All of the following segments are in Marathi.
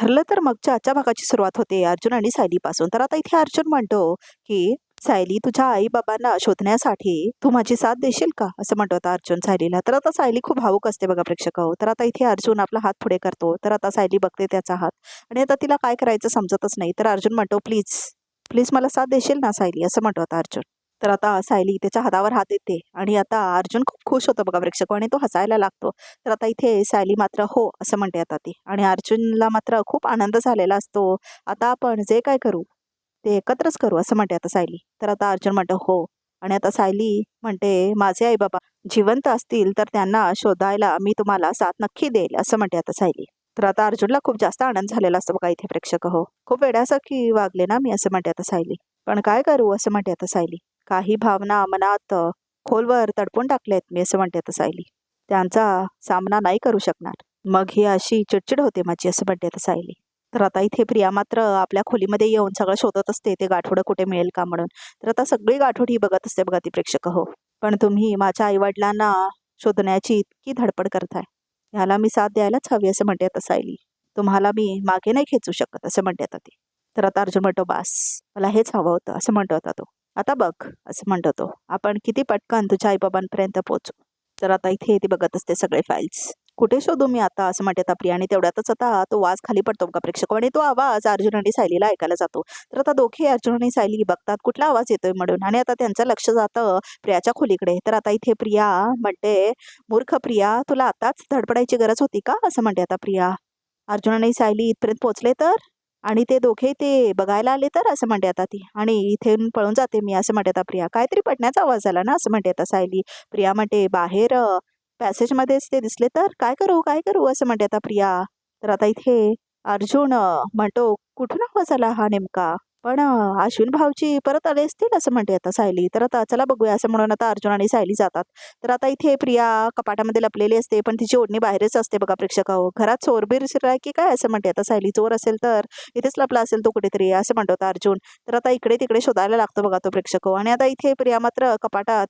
ठरलं तर मगच्या आजच्या भागाची सुरुवात होते अर्जुन आणि सायलीपासून. तर आता इथे अर्जुन म्हणतो, की "सायली, तुझ्या आई-बाबांना शोधण्यासाठी तू माझी साथ देशील का?" असं म्हणतो आता अर्जुन सायलीला. तर आता सायली खूप भावूक असते बघा प्रेक्षकाहो. तर आता इथे अर्जुन आपला हात पुढे करतो. तर आता सायली बघते त्याचा हात आणि आता तिला काय करायचं समजतच नाही. तर अर्जुन म्हणतो, "प्लीज, प्लीज मला साथ देशील ना सायली?" असं म्हणतो आता अर्जुन. तर आता सायली त्याच्या हातावर हात देते आणि आता अर्जुन खूप खुश होतो बघा प्रेक्षक आणि तो हसायला लागतो. तर आता इथे सायली मात्र हो असं म्हणते आता ती आणि अर्जुनला मात्र खूप आनंद झालेला असतो. आता आपण जे काय करू ते एकत्रच करू असं म्हणते आता सायली. तर आता अर्जुन म्हणतो हो आणि आता सायली म्हणते माझे आई बाबा जिवंत असतील तर त्यांना शोधायला मी तुम्हाला साथ नक्की देईल असं म्हणते आता सायली. तर आता अर्जुनला खूप जास्त आनंद झालेला असतो बघा इथे प्रेक्षक हो. खूप वेड्यासारखी वागले ना मी असं म्हणते आता सायली. पण काय करू असं म्हणते आता सायली. काही भावना मनात खोलवर तडपून टाकल्यात मी असं म्हणते आता सायली. त्यांचा सामना नाही करू शकणार. मग ही अशी चिडचिड होते माझी असं म्हणते आता सायली. तर आता इथे प्रिया मात्र आपल्या खोलीमध्ये येऊन सगळं शोधत असते ते गाठोडं कुठे मिळेल का म्हणून. तर आता सगळी गाठोड ही बघत असते बघा ती प्रेक्षक हो. पण तुम्ही माझ्या आईवडिलांना शोधण्याची इतकी धडपड करताय. ह्याला मी साथ द्यायलाच हवी असं म्हणते आता सायली. तुम्हाला मी मागे नाही खेचू शकत असं म्हणते आता ती. तर आता अर्जुन म्हणतो बास मला हेच हवं होतं असं म्हणतो आता तो. आता बघ असं म्हणतो तो आपण किती पटकन तुझ्या आईबाबांपर्यंत पोहोचू. तर आता इथे ती बघत असते सगळे फाईल्स. कुठे शोधू मी आता असं म्हणते आता प्रिया आणि तेवढ्यातच आता तो वाज खाली पडतो बघा प्रेक्षक आणि तो आवाज अर्जुन आणि सायलीला ऐकायला जातो. तर आता दोघे अर्जुन आणि सायली बघतात कुठला आवाज येतोय म्हणून आणि आता त्यांचं लक्ष जातं प्रियाच्या खोलीकडे. तर आता इथे प्रिया म्हणते मूर्ख प्रिया तुला आताच धडपडायची गरज होती का असं म्हणते आता प्रिया. अर्जुन आणि सायली इथपर्यंत पोहोचले तर आणि ते दोघे ते बघायला आले तर असं म्हणते आता ती आणि इथून पळून जाते मी असं म्हणते आता प्रिया. काहीतरी पडण्याचा आवाज आला ना असं म्हणते आता सायली. प्रिया म्हणते बाहेर पॅसेजमध्येच ते दिसले तर काय करू असं म्हणते आता प्रिया. तर आता इथे अर्जुन म्हणतो कुठून आवाज आला हा नेमका. पण अश्विन भाऊजी परत आले असतील असं म्हणते आता सायली. तर आता चला बघूया असं म्हणून आता अर्जुन आणि सायली जातात. तर आता इथे प्रिया कपाटामध्ये लपलेली असते पण तिची ओढणी बाहेरच असते बघा प्रेक्षकाहो. घरात चोरबीर शिरलाय की काय असं म्हणते आता सायली. चोर असेल तर इथेच लपला असेल तो कुठेतरी असं म्हणतो आता अर्जुन. तर आता इकडे तिकडे शोधायला लागतो बघा तो प्रेक्षक आणि आता इथे प्रिया मात्र कपाटात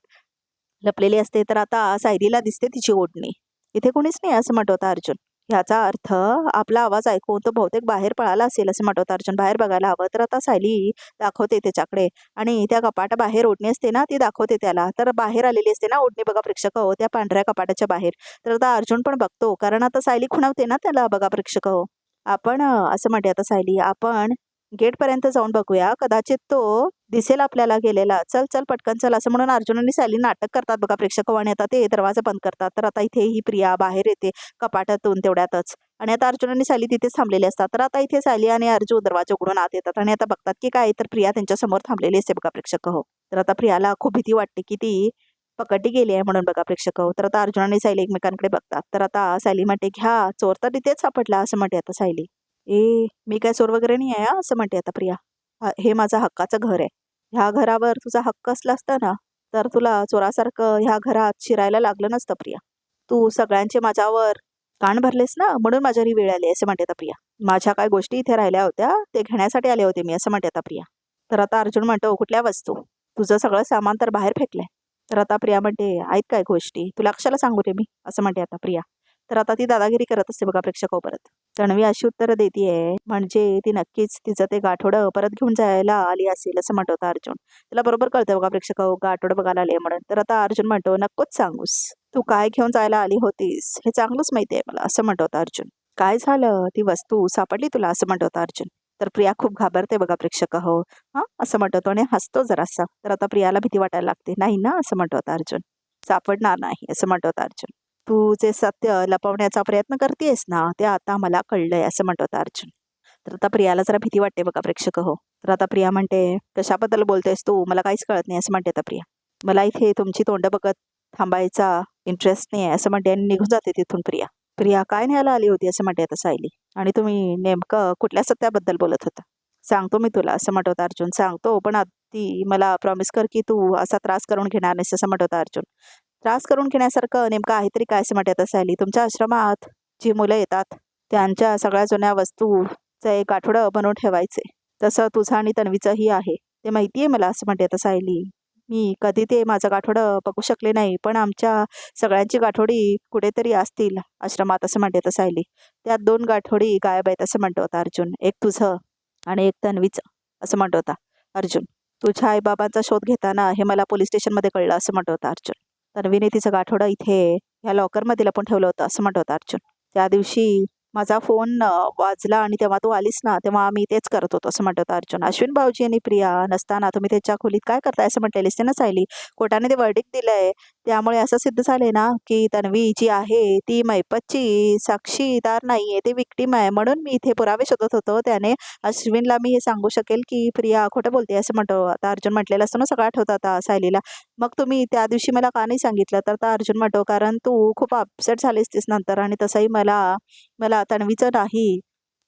लपलेली असते. तर आता सायलीला दिसते तिची ओढणी. इथे कोणीच नाही असं म्हणतो आता अर्जुन. ह्याचा अर्थ आपला आवाज ऐकून तो बहुतेक बाहेर पळाला असेल असं म्हणतो आता अर्जुन. बाहेर बघायला हवं. तर आता सायली दाखवते त्याच्याकडे आणि त्या कपाटाबाहेर ओढणी असते ना ती दाखवते त्याला. तर बाहेर आलेली असते ना ओढणी बघा प्रेक्षक हो त्या पांढऱ्या कपाटाच्या बाहेर. तर आता अर्जुन पण बघतो कारण आता सायली खुणावते ना त्याला बघा प्रेक्षक हो. आपण असं म्हणते आता सायली आपण गेटपर्यंत जाऊन बघूया कदाचित तो दिसेल आपल्याला गेलेला. चल चल पटकन चल असं म्हणून अर्जुन आणि सायली नाटक करतात बघा प्रेक्षक आणि आता ते दरवाजा बंद करतात. तर आता इथे ही प्रिया बाहेर येते कपाटातून तेवढ्यातच आणि आता अर्जुन आणि सायली तिथेच थांबलेले असतात. तर आता इथे सायली आणि अर्जुन दरवाजा उघडून आत येतात आणि आता बघतात की काय तर प्रिया त्यांच्या समोर थांबलेली असते बघा प्रेक्षक हो. तर आता प्रियाला खूप भीती वाटते की ती पकडली गेली आहे म्हणून बघा प्रेक्षक हो. तर आता अर्जुन आणि सायली एकमेकांकडे बघतात. तर आता सायली म्हणते घ्या चोर तर इथेच सापडला असं म्हणते आता सायली. मी काय चोर वगैरे नाही आहे असं म्हणते आता प्रिया. हे माझं हक्काचं घर आहे. ह्या घरावर तुझा हक्क असला असता ना तर तुला चोरासारखं ह्या घरात शिरायला लागलं नसतं प्रिया. तू सगळ्यांचे माझ्यावर कान भरलेस ना म्हणून माझ्यावर वेळ आली असं म्हणते आता प्रिया. माझ्या काय गोष्टी इथे राहिल्या होत्या ते घेण्यासाठी आले होते मी असं म्हणते आता प्रिया. तर आता अर्जुन म्हणतो कुठल्या वस्तू. तुझं सगळं सामान तर बाहेर फेकलंय. तर आता प्रिया म्हणते आहेत काय गोष्टी तुला कशाला सांगू रे मी असं म्हणते आता प्रिया. तर आता ती दादागिरी करत असते बघा प्रेक्षक परत. तन्वी अशी उत्तरं देतीये म्हणजे ती नक्कीच तिचं ते गाठोडं परत घेऊन जायला आली असेल असं म्हणतो होता अर्जुन. त्याला बरोबर कळतं बघा प्रेक्षक गाठोडं बघायला आले म्हणून. तर आता अर्जुन म्हणतो नकोच सांगूस. तू काय घेऊन जायला आली होतीस हे चांगलंच माहिती आहे मला असं म्हणतो होता अर्जुन. काय झालं ती वस्तू सापडली तुला असं म्हणतो होता अर्जुन. तर प्रिया खूप घाबरते बघा प्रेक्षक हो. हा असं म्हणतो आणि हसतो जरासा. तर आता प्रियाला भीती वाटायला लागते. नाही ना असं म्हणतो होता अर्जुन. सापडणार नाही असं म्हणतो होता अर्जुन. तू जे सत्य लपवण्याचा प्रयत्न करतेस ना ते आता मला कळलंय असं म्हणतो होता अर्जुन. तर आता प्रियाला जरा भीती वाटते बघा प्रेक्षक हो. तर आता प्रिया म्हणते कशाबद्दल बोलतेस तू मला काहीच कळत नाही असं म्हणते आता प्रिया. मला इथे तुमची तोंड बघत थांबायचा इंटरेस्ट नाही आहे असं म्हणते आणि निघून जाते तिथून प्रिया. प्रिया काय न्यायला आली होती असं म्हणते आता सायली. आणि तुम्ही नेमकं कुठल्या सत्याबद्दल बोलत होता. सांगतो मी तुला असं म्हणत होता अर्जुन. सांगतो पण आधी मला प्रॉमिस कर की तू असा त्रास करून घेणार नाहीस असं म्हणत होता अर्जुन. त्रास करून घेण्यासारखं नेमकं आहे तरी काय असं म्हणत सायली. तुमच्या आश्रमात जी मुलं येतात त्यांच्या सगळ्या जुन्या वस्तूचं एक आठवडं बनवून ठेवायचे. तसं तुझं आणि तन्वीचंही आहे ते माहितीये मला असं म्हणते आता सायली. मी कधी ते माझं गाठोडं बघू शकले नाही, पण आमच्या सगळ्यांची गाठोडी कुठेतरी असतील आश्रमात असं म्हणते तर सायली. त्यात 2 गाठोडी गायब आहेत असं म्हणतो होता अर्जुन. एक तुझं आणि एक तन्वीचं असं म्हणतो होता अर्जुन. तुझ्या आईबाबांचा शोध घेताना हे मला पोलीस स्टेशनमध्ये कळलं असं म्हणतो होता अर्जुन. तन्वीने तिचं गाठोडं इथे ह्या लॉकरमध्ये लपून ठेवलं होतं असं म्हणतो होता अर्जुन. त्या दिवशी माझा फोन वाजला आणि तेव्हा तू आलीस ना, तेव्हा आम्ही तेच करत होतो असं म्हणत होता अर्जुन. अश्विन भाऊजी आणि प्रिया नसताना तुम्ही त्याच्या खोलीत काय करताय असं म्हटलेलीस ते ना सायली. कोर्टाने ते वर्डिक्ट दिलंय, त्यामुळे असं सिद्ध झालंय ना की तन्वी जी आहे ती मैपतची साक्षीदार नाहीये, ती विक्टीम आहे. म्हणून मी इथे पुरावे शोधत होतो. त्याने अश्विनला मी हे सांगू शकेल की प्रिया खोटं बोलते असं म्हणतो. आता अर्जुन म्हटलेलं असतं ना, सगळं आठवतं आता सायलीला. मग तुम्ही त्या दिवशी मला का नाही सांगितलं? तर आता अर्जुन म्हणतो, कारण तू खूप अपसेट झालीस तीस नंतर, आणि तसंही मला मला तन्वीचं नाही,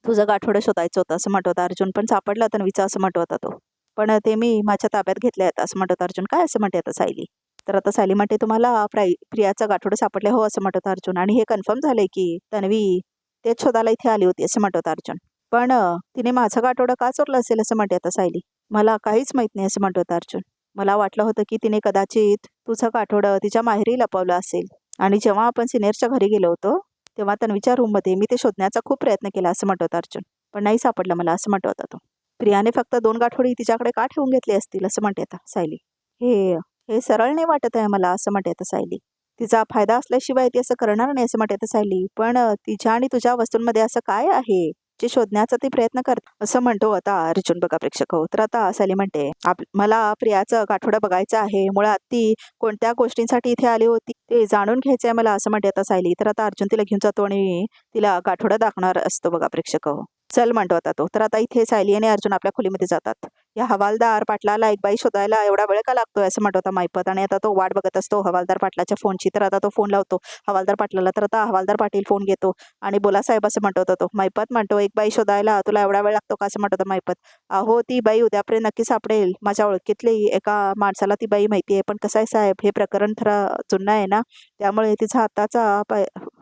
तुझं गाठोडं शोधायचं होतं असं म्हणत होता अर्जुन. पण सापडलं तन्वीचं असं म्हणत होता तो. पण ते मी माझ्या ताब्यात घेतलंय आता असं म्हणत होता अर्जुन. काय असं म्हणते आता सायली. तर आता सायली म्हणते, तुम्हाला प्रियाचं गाठोडं सापडले हो असं म्हणत होता अर्जुन. आणि हे कन्फर्म झालंय की तन्वी तेच शोधायला इथे आली होती असं म्हणत होता अर्जुन. पण तिने माझं गाठोडं का चोरलं असेल असं म्हणते आता सायली. मला काहीच माहित नाही असं म्हणत होता अर्जुन. मला वाटलं होतं की तिने कदाचित तुझं गाठोडं तिच्या माहेरी लपवलं असेल. आणि जेव्हा आपण सिनियरच्या घरी गेलो होतो तेव्हा तन्वीच्या रूममध्ये मी ते शोधण्याचा खूप प्रयत्न केला असं म्हणत होता अर्जुन. पण नाही सापडलं मला असं म्हणत होता तो. प्रियाने फक्त 2 गाठोडी तिच्याकडे का ठेवून घेतली असतील असं म्हणते आता सायली. हे हे सरळ नाही वाटत आहे मला असं म्हणते आता सायली. तिचा फायदा असल्याशिवाय ती असं करणार नाही असं म्हणते आता सायली. पण तिच्या आणि तुझ्या वस्तूंमध्ये असं काय आहे जे शोधण्याचा ती प्रयत्न करत असं म्हणतो आता अर्जुन. बघा प्रेक्षक हो, तर आता सायली म्हणते, मला प्रियाचं गाठोडं बघायचं आहे. मुळात ती कोणत्या गोष्टींसाठी इथे आली होती ते जाणून घ्यायचंय मला असं म्हणते आता सायली. तर आता अर्जुन तिला घेऊन जातो आणि तिला गाठोडं दाखवणार असतो. बघा प्रेक्षक हो, चल म्हणतो आता तो. तर आता इथे सायली आणि अर्जुन आपल्या खोलीमध्ये जातात. या हवालदार पाटलाला एक बाई शोधायला एवढा वेळ का लागतोय असं म्हणत होता मायपत. आणि आता तो वाट बघत असतो हवालदार पाटलाच्या फोनची. तर आता तो फोन लावतो हवालदार पाटलाला. तर आता हवालदार पाटील फोन घेतो आणि बोला साहेब असं म्हणत होता तो. मायपत म्हणतो, एक बाई शोधायला तुला एवढा वेळ लागतो का असं म्हणत होता मायपत. अहो ती बाई उद्यापर्यंत नक्की सापडेल. माझ्या ओळखीतली एका माणसाला ती बाई माहिती आहे. पण कसं आहे साहेब, हे प्रकरण थोडं जुनं आहे ना, त्यामुळे तिचा आत्ताचा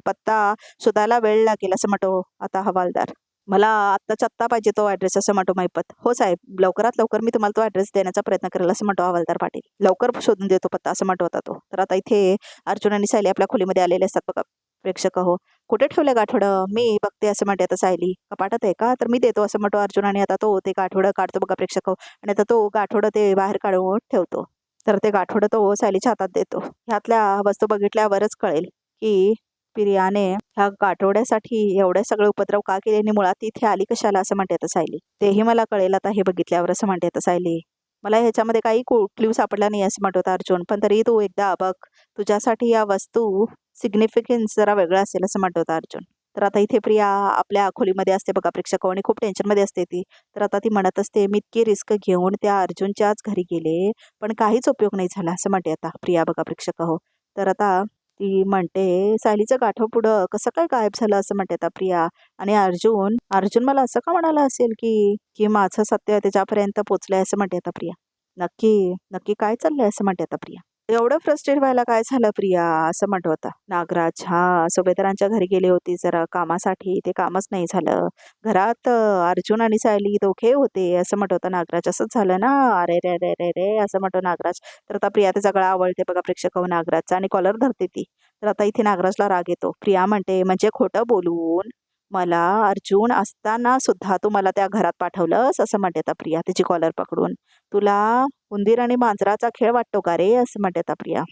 पत्ता शोधायला वेळ लागेल असं म्हणतो आता हवालदार. मला आत्ताच्या आत्ता पाहिजे तो ॲड्रेस असं म्हणतो मायपत. हो साहेब, लवकरात लवकर मी तुम्हाला तो ॲड्रेस देण्याचा प्रयत्न करेल असं म्हणतो हवालदार पाटील. लवकर शोधून देतो पत्ता असं म्हणतो होता तो. तर आता इथे अर्जुन आणि सायली आपल्या खोलीमध्ये आलेले असतात. बघा प्रेक्षक हो, कुठे ठेवलं गाठोडं? मी बघते असं म्हणते आता सायली. कपाटात आहे का? तर मी देतो असं म्हणतो अर्जुन. आणि आता तो ते गाठोडं काढतो बघा प्रेक्षक हो. आणि आता तो गाठोडं ते बाहेर काढून ठेवतो. तर ते गाठोडं तो सायलीच्या हातात देतो. ह्यातल्या वस्तू बघितल्यावरच कळेल की प्रियाने ह्या गाठोड्यासाठी एवढे सगळे उपद्रव का केले आणि मुळात ती इथे आली कशाला असं म्हणते आता सायली. तेही मला कळेल आता हे बघितल्यावर असं म्हणते आता सायली. मला ह्याच्यामध्ये काही क्ल्यू सापडला नाही असं म्हणत होता अर्जुन. पण तरी तू एकदा बघ, तुझ्यासाठी या वस्तू सिग्निफिकन्स जरा वेगळं असेल असं म्हणत होता अर्जुन. तर आता इथे प्रिया आपल्या खोलीमध्ये असते बघा प्रेक्षक आणि खूप टेन्शनमध्ये असते ती. तर आता ती म्हणत असते, मी इतकी रिस्क घेऊन त्या अर्जुनच्याच घरी गेले पण काहीच उपयोग नाही झाला असं म्हणते आता प्रिया बघा प्रेक्षक हो. तर आता ती म्हणते, सायलीचं गाठो पुढं कसं काय गायब झालं असं म्हणते आता प्रिया. आणि अर्जुन अर्जुन मला असं का म्हणाला असेल की की माझं सत्य त्याच्यापर्यंत पोचलंय असं म्हणते आता प्रिया. नक्की नक्की काय चाललंय असं म्हणते आता प्रिया. एवढं फ्रस्ट्रेट व्हायला काय झालं प्रिया असं म्हणत होता नागराज. हा, सुभेदारांच्या घरी गेली होती जरा कामासाठी, ते कामच नाही झालं. घरात अर्जुन आणि सायली दोघे होते असं म्हणत होता नागराज. असंच झालं ना? अरे रे रे रे रे असं म्हणतो नागराज. तर आता प्रिया त्याचा गळा आवळते बघा प्रेक्षक नागराजचा आणि कॉलर धरते ती. तर आता इथे नागराजला राग येतो. प्रिया म्हणते, म्हणजे खोटं बोलून मला अर्जुन असताना सुद्धा तू मला त्या घरात पाठवलंस असं म्हणते आता प्रिया त्याची कॉलर पकडून. तुला उंदीर आणि मांजराचा खेळ वाटतो का रे असं म्हणते आता प्रिया.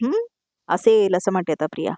असेल असं म्हणते आता प्रिया.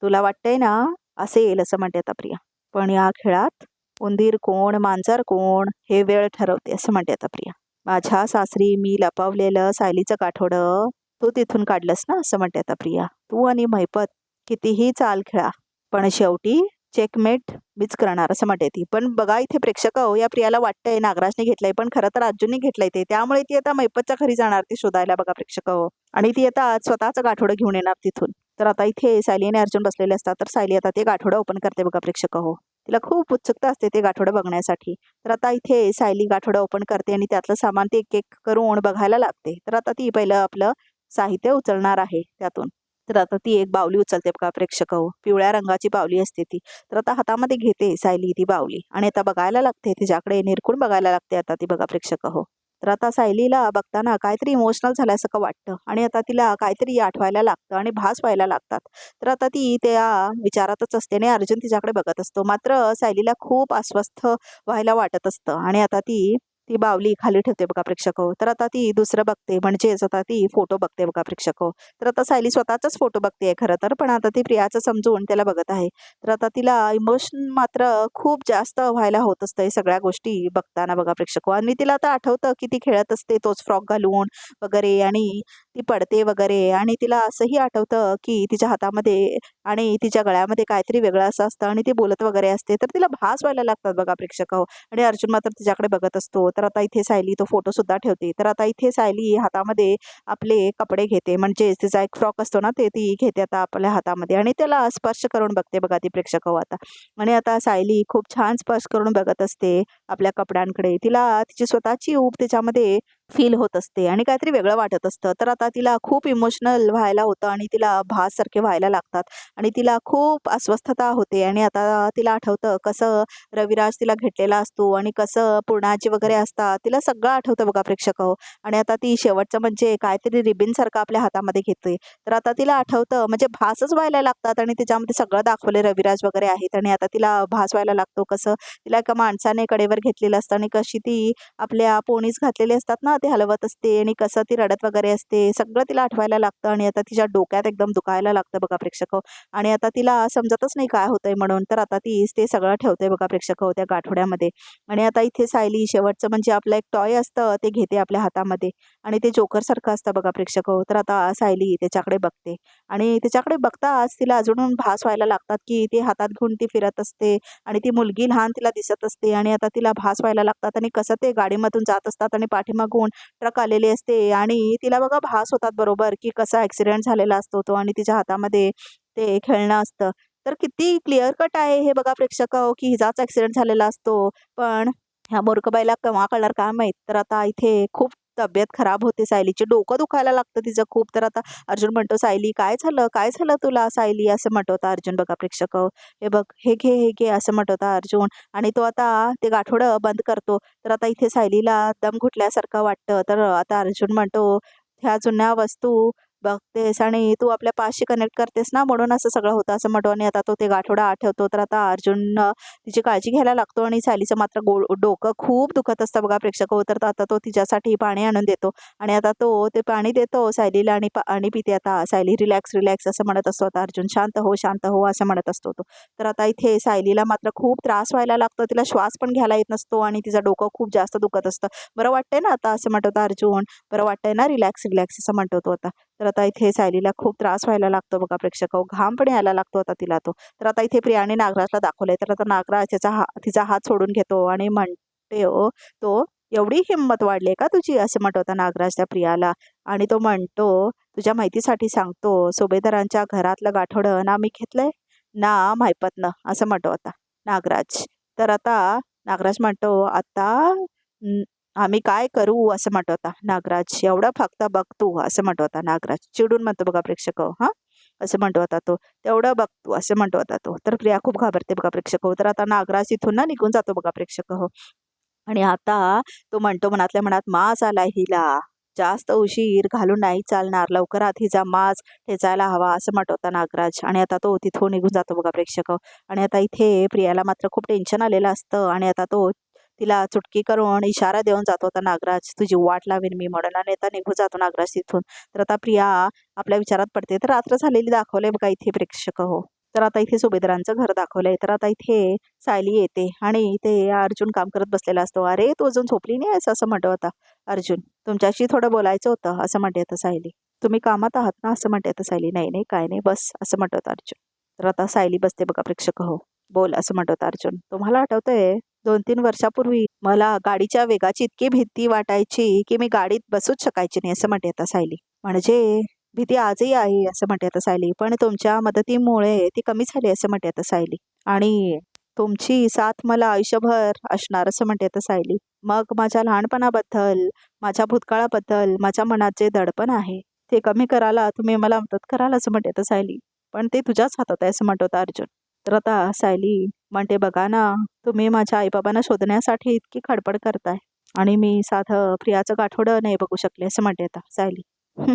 तुला वाटतंय ना? असेल असं म्हणते आता प्रिया. पण या खेळात उंदीर कोण मांजर कोण हे वेळ ठरवते असं म्हणते आता प्रिया. माझ्या सासरी मी लपवलेलं सायलीचं गाठोडं तू तिथून काढलंस ना असं म्हणते आता प्रिया. तू आणि मैपत कितीही चाल खेळा पण शेवटी चेकमेट मीच करणार असं म्हणते ती. पण बघा इथे प्रेक्षक हो, या प्रियाला वाटतंय नागराजने घेतलंय पण खरं तर अर्जुनने घेतलंय ते. त्यामुळे ती आता मैपतच्या घरी जाणार ती शोधायला बघा प्रेक्षक हो. आणि ती आता स्वतःचं गाठोडं घेऊन येणार तिथून. तर आता इथे सायली आणि अर्जुन बसलेले असतात. तर सायली आता ते गाठोडं ओपन करते बघा प्रेक्षक हो. तिला खूप उत्सुकता असते ते गाठोडं बघण्यासाठी. तर आता इथे सायली गाठोडं ओपन करते आणि त्यातलं सामान ते एक एक करून बघायला लागते. तर आता ती पहिलं आपलं साहित्य उचलणार आहे त्यातून. तर आता ती एक बावली उचलते बघा प्रेक्षक हो. पिवळ्या रंगाची बावली असते ती. तर आता हातामध्ये घेते सायली ती बावली आणि आता बघायला लागते तिच्याकडे, निरखून बघायला लागते आता ती बघा प्रेक्षक हो. तर आता सायलीला बघताना काहीतरी इमोशनल झाल्यासारखं वाटतं आणि आता तिला काहीतरी आठवायला लागतं आणि भास व्हायला लागतात. तर आता ती त्या विचारातच असते आणि अर्जुन तिच्याकडे बघत असतो. मात्र सायलीला खूप अस्वस्थ व्हायला वाटत असतं आणि आता ती ती बावली खाली ठेवते बघा प्रेक्षक हो. तर आता ती दुसरं बघते म्हणजेच आता ती फोटो बघते बघा प्रेक्षक हो. तर आता सायली स्वतःचाच फोटो बघते खरं तर, पण आता ती प्रियाचं समजून त्याला बघत आहे. तर आता तिला इमोशन मात्र खूप जास्त व्हायला होत असतं हे सगळ्या गोष्टी बघताना बघा प्रेक्षक हो. आणि तिला आता आठवतं की ती खेळत असते तोच फ्रॉक घालून वगैरे आणि ती पडते वगैरे आणि तिला असंही आठवतं की तिच्या हातामध्ये आणि तिच्या गळ्यामध्ये काहीतरी वेगळं असं असतं आणि ती बोलत वगैरे असते. तर तिला भास व्हायला लागतात बघा प्रेक्षक हो. आणि अर्जुन मात्र तिच्याकडे बघत असतो. तर आता इथे सायली तो फोटो सुद्धा ठेवते. तर आता इथे सायली हातामध्ये आपले कपडे घेते म्हणजे तिचा एक फ्रॉक असतो ना ते ती घेते आता आपल्या हातामध्ये आणि त्याला स्पर्श करून बघते बघा ती प्रेक्षक हो आता. आणि आता सायली खूप छान स्पर्श करून बघत असते आपल्या कपड्यांकडे. तिला तिची स्वतःची ऊब त्याच्यामध्ये फील होत असते आणि काहीतरी वेगळं वाटत असतं. तर आता तिला खूप इमोशनल व्हायला होतं आणि तिला भाससारखे व्हायला लागतात आणि तिला खूप अस्वस्थता होते आणि आता तिला आठवतं कसं रविराज तिला घेतलेला असतो आणि कसं पूर्णाची वगैरे असतात. तिला सगळं आठवतं बघा प्रेक्षक हो. आणि आता ती शेवटचं म्हणजे काहीतरी रिबिनसारखं आपल्या हातामध्ये घेते. तर आता तिला आठवतं म्हणजे भासच व्हायला लागतात आणि त्याच्यामध्ये सगळं दाखवले रविराज वगैरे आहेत आणि आता तिला भास व्हायला लागतो कसं तिला एका माणसाने कडेवर घेतलेलं असतं आणि कशी ती आपल्या पोनीस घातलेले असतात ना ते हलवत असते आणि कसं ती रडत वगैरे असते. सगळं तिला आठवायला लागतं आणि आता तिच्या डोक्यात एकदम दुखायला लागतं बघा प्रेक्षक हो. आणि आता तिला समजतच नाही काय होतंय म्हणून. तर आता ती ते सगळं ठेवते बघा प्रेक्षक हो त्या गाठोड्यामध्ये. आणि आता इथे सायली शेवटचं म्हणजे आपलं एक टॉय असतं ते घेते आपल्या हातामध्ये आणि ते जोकरसारखं असतं बघा प्रेक्षक हो. तर आता सायली त्याच्याकडे बघते आणि त्याच्याकडे बघताच तिला अजून भास व्हायला लागतात की ती हातात घेऊन ती फिरत असते आणि ती मुलगी लहान तिला दिसत असते आणि आता तिला भास व्हायला लागतात आणि कसं ते गाडीमधून जात असतात आणि पाठीमागून ट्रक आलेले असते आणि तिला बघा भास होतात बरोबर की कसा ॲक्सिडेंट झालेला असतो तो आणि तिच्या हातामध्ये ते खेळणं असतं. तर किती क्लिअर कट आहे हे बघा प्रेक्षक हो की हिचाच ॲक्सिडेंट झालेला असतो. पण ह्या मूर्खबाईला केव्हा कळणार काय माहीत. तर आता इथे खूप तब्येत खराब होते सायलीची. डोकं दुखायला लागतं तिचं खूप. तर आता अर्जुन म्हणतो, "सायली काय झालं? काय झालं तुला सायली?" असं म्हणत होता अर्जुन बघा प्रेक्षक हो. "हे बघ, हे घे, हे घे," असं म्हणत होता अर्जुन आणि तो आता ते गाठोडं बंद करतो. तर आता इथे सायलीला दम घुटल्यासारखं वाटतं. तर आता अर्जुन म्हणतो, "ह्या जुन्या वस्तू बघतेस आणि तू आपल्या पाचशी कनेक्ट करतेस ना म्हणून असं सगळं होतं," असं म्हणतो आणि आता तो ते गाठोडा आठवतो. तर आता अर्जुन तिची काळजी घ्यायला लागतो आणि सायलीचं मात्र डोकं खूप दुखत असतं बघा प्रेक्षक हो. तर आता तो तिच्यासाठी पाणी आणून देतो आणि आता तो ते पाणी देतो सायलीला आणि आणि पिते आता सायली. "रिलॅक्स, रिलॅक्स," असं म्हणत असतो आता अर्जुन. "शांत हो, शांत हो," असं म्हणत असतो तो. तर आता इथे सायलीला मात्र खूप त्रास व्हायला लागतो. तिला श्वास पण घ्यायला येत नसतो आणि तिचं डोकं खूप जास्त दुखत असतं. "बरं वाटतंय ना आता?" असं म्हणत होता अर्जुन. "बरं वाटतंय ना? रिलॅक्स, रिलॅक्स," असं म्हणतो तो आता. तर आता इथे सायलीला खूप त्रास व्हायला लागतो बघा प्रेक्षक हो. घाम पण यायला लागतो आता तिला तो. तर आता इथे प्रियाने नागराजला दाखवलंय. तर आता नागराज तिचा हात सोडून घेतो आणि म्हणते हो तो, "एवढी हिंमत वाढली का तुझी?" असं म्हणत होता नागराज त्या प्रियाला. आणि तो म्हणतो, "तुझ्या माहितीसाठी सांगतो, सुभेदारांच्या घरातलं गाठोडं ना मी घेतलंय ना मायपतनं," असं म्हणतो होता नागराज. तर आता नागराज म्हणतो, "आता आम्ही काय करू?" असं म्हणत होता नागराज. "एवढं फक्त बघ तू," असं म्हणत होता नागराज. चिडून म्हणतो बघा प्रेक्षक हो. असं म्हणतो होता तो. "तेवढं बघ तू," असं म्हणतो होता तो. तर प्रिया खूप घाबरते बघा प्रेक्षक हो. तर आता नागराज तिथून ना निघून जातो बघा प्रेक्षक हो. आणि आता तो म्हणतो मनातल्या मनात, "माज आलाय हिला. जास्त उशीर घालून नाही चालणार. लवकरात हिचा माज ठेचायला हवा," असं म्हणत होता नागराज. आणि आता तो तिथून निघून जातो बघा प्रेक्षक हो. आणि आता इथे प्रियाला मात्र खूप टेन्शन आलेलं असतं आणि आता तो तिला चुटकी करून इशारा देऊन जातो होता नागराज, "तुझी वाट लावेन मी," म्हणून आणि आता निघून जातो नागराज तिथून. तर आता प्रिया आपल्या विचारात पडते. तर रात्र झालेली दाखवले बघा इथे प्रेक्षक हो. तर आता इथे सुभेदारांचं घर दाखवलंय. तर आता इथे सायली येते आणि ते अर्जुन काम करत बसलेला असतो. "अरे तू अजून झोपली नाही आहेस?" असं म्हणतो होता अर्जुन. "तुमच्याशी थोडं बोलायचं होतं," असं म्हणते आता सायली. "तुम्ही कामात आहात ना?" असं म्हणते आता सायली. "नाही नाही काय नाही बस," असं म्हणतो होता अर्जुन. तर आता सायली बसते बघा प्रेक्षक हो. "बोल," असं म्हणतो होता अर्जुन. "तुम्हाला आठवतंय 2-3 वर्षापूर्वी मला गाडीच्या वेगाची इतकी भीती वाटायची की मी गाडीत बसूच शकायची नाही," असं म्हणते आता सायली. "म्हणजे भीती आजही आहे," असं म्हणते आता सायली. "पण तुमच्या मदतीमुळे ती कमी झाली," असं म्हणते आता सायली. "आणि तुमची साथ मला आयुष्यभर असणार," असं म्हणते आता सायली. "मग माझ्या लहानपणाबद्दल, माझ्या भूतकाळाबद्दल माझ्या मनात जे दडपण आहे ते कमी करायला तुम्ही मला मदत कराल," असं म्हणते आता सायली. "पण ते तुझ्याच हातात आहे," असं म्हणत होता अर्जुन. तर आता सायली म्हणते, "बघा ना, तुम्ही माझ्या आईबाबांना शोधण्यासाठी इतकी खडपड करताय आणि मी साधं प्रियाचं गाठोडं नाही बघू शकले असं म्हणते आता सायली. हं.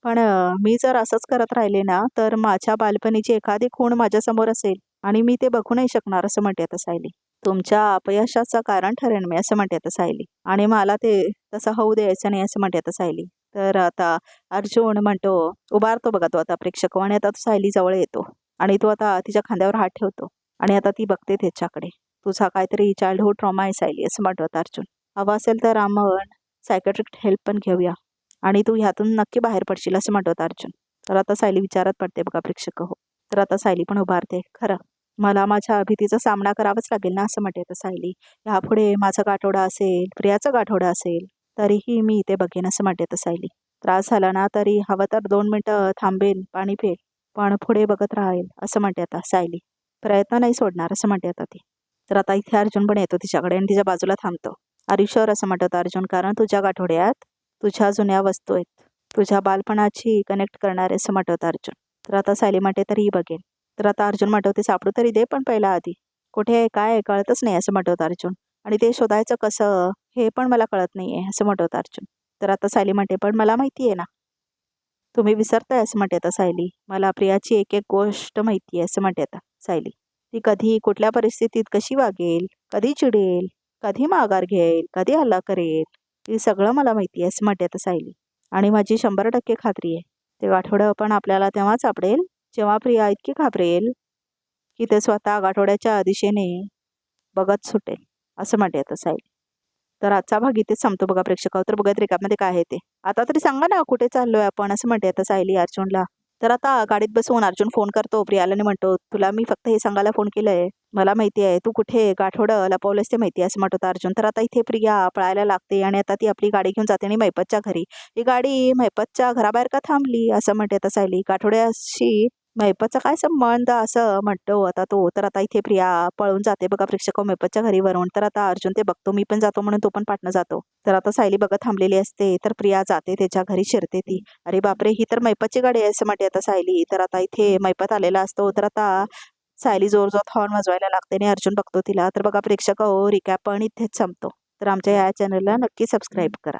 पण मी जर असंच करत राहिले ना तर माझ्या बालपणीची एखादी खूण माझ्यासमोर असेल आणि मी ते बघू नाही शकणार असं म्हणते आता सायली. तुमच्या अपयशाचं कारण ठरेन मी असं म्हणते आता सायली. आणि मला ते तसं होऊ द्यायचं नाही असं म्हणते आता सायली. तर आता अर्जुन म्हणतो, उभारतो बघा तो आता प्रेक्षक आणि आता तो सायली जवळ येतो आणि तो आता तिच्या खांद्यावर हात ठेवतो आणि आता ती बघते त्याच्याकडे. तुझा काहीतरी चाइल्डहुड ट्रॉमा आहे सायली असं म्हणतो आता अर्जुन. हवा असेल तर आपण सायकॅट्रिक हेल्प पण घेऊया आणि तू ह्यातून नक्की बाहेर पडशील असं म्हणतो अर्जुन. तर आता सायली विचारात पडते बघा प्रेक्षक हो. तर आता सायली पण उभारते. खरं मला माझ्या भीतीचा सामना करावाच लागेल ना असं म्हणते आता सायली. ह्यापुढे माझा गाठोडा असेल, प्रियाचा गाठोडा असेल तरीही मी इथे बघेन असं म्हणते आता सायली. त्रास झाला ना तरी हवं तर 2 मिनिटं थांबेल, पाणी पेल, पण पुढे बघत राहील असं म्हणते आता सायली. प्रयत्न नाही सोडणार असं म्हणते आता ती. तर आता इथे अर्जुन पण येतो तिच्याकडे आणि तिच्या बाजूला थांबतो. आर यू शुअर असं म्हणतात अर्जुन, कारण तुझ्या गाठोड्यात तुझ्या जुन्या वस्तू आहेत, तुझ्या बालपणाची कनेक्ट करणारे असं म्हणतात अर्जुन. तर आता सायली म्हणते तरीही बघेन. तर आता अर्जुन म्हणतो ते सापडू तरी दे पण पहिला आधी. कुठे आहे काय आहे कळतच नाही असं म्हणतात अर्जुन. आणि ते शोधायचं कसं हे पण मला कळत नाही आहे असं म्हणतात अर्जुन. तर आता सायली म्हणते पण मला माहिती आहे ना. तुम्ही विसरताय असं म्हणते आता सायली. मला प्रियाची एक एक गोष्ट माहिती आहे असं म्हणते आता सायली. ती कधी कुठल्या परिस्थितीत कशी वागेल, कधी चिडेल, कधी माघार घेईल, कधी हल्ला करेल, हे सगळं मला माहिती आहे असं म्हणते आता सायली. आणि माझी 100% खात्री आहे ते गाठोडं पण आपल्याला तेव्हा सापडेल जेव्हा प्रिया इतकी घाबरेल की ते स्वतः गाठोड्याच्या दिशेने बघत सुटेल असं म्हणते आता सायली. तर आजचा भाग इथेच संपतो बघा प्रेक्षकांनो. तर बघत रेखामध्ये काय आहे ते. आता तरी सांगा ना कुठे चाललोय आपण असं म्हणते आता सायली अर्जुनला. तर आता गाडीत बसवून अर्जुन फोन करतो प्रियाला आणि म्हणतो तुला मी फक्त हे सांगायला फोन केलंय. मला माहिती आहे तू कुठे गाठोडं लपवलंस ते माहिती आहे असं म्हणतो अर्जुन. तर आता इथे प्रिया पळायला लागते आणि आता ती आपली गाडी घेऊन जाते आणि महिपतच्या घरी. ही गाडी महिपतच्या घराबाहेर का थांबली असं म्हणते आता सायली. गाठोड्याशी महिपतचा काय संबंध असं म्हणतो आता तो. तर आता इथे प्रिया पळून जाते बघा प्रेक्षक महिपतच्या घरीवरून. तर आता अर्जुन ते बघतो मी पण जातो म्हणून तो पण पाठनं जातो. तर आता सायली बघत थांबलेली असते तर प्रिया जाते त्याच्या घरी शिरते ती. अरे बापरे ही तर मैपतची गाडी आहे असं म्हणते आता सायली. तर आता इथे मैपत आलेला असतो. तर आता सायली जोर जोरात हॉर्न वाजवायला लागते आणि अर्जुन बघतो तिला. तर बघा प्रेक्षक हो रिकॅप पण इथेच संपतो. तर आमच्या या चॅनलला नक्की सबस्क्राईब करा.